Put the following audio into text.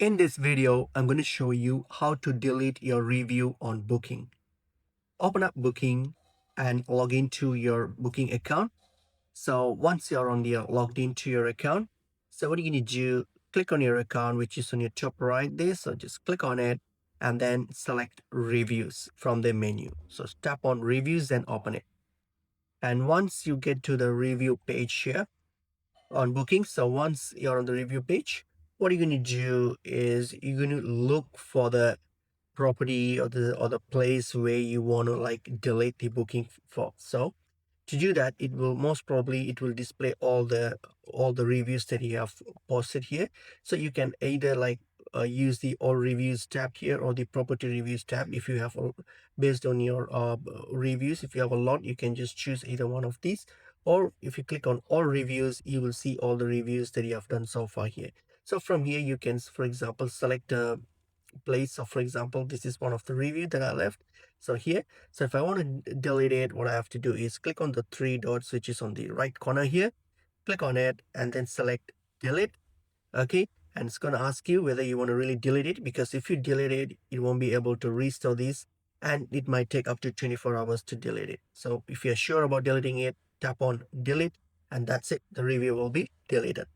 In this video, I'm going to show you how to delete your review on Booking. Open up Booking and log into your Booking account. So once you're logged into your account, so what you're going to do, click on your account, which is on your top right there. So just click on it and then select reviews from the menu. So tap on reviews and open it. And once you get to the review page here, on Booking. So once you're on the review page, what you're going to do is you're going to look for the property or the place where you want to like delete the booking for. So to do that, it will most probably it will display all the reviews that you have posted here. So you can either use the all reviews tab here or the property reviews tab. If you have based on your reviews, if you have a lot, you can just choose either one of these. Or if you click on all reviews, you will see all the reviews that you have done so far here. So from here you can, for example, select a place. So for example, this is one of the review that I left. So here, so if I want to delete it, what I have to do is click on the three dots which is on the right corner here, click on it and then select delete. Okay, and it's going to ask you whether you want to really delete it, because if you delete it, it won't be able to restore this, and it might take up to 24 hours to delete it. So if you're sure about deleting it, tap on delete, and that's it, the review will be deleted.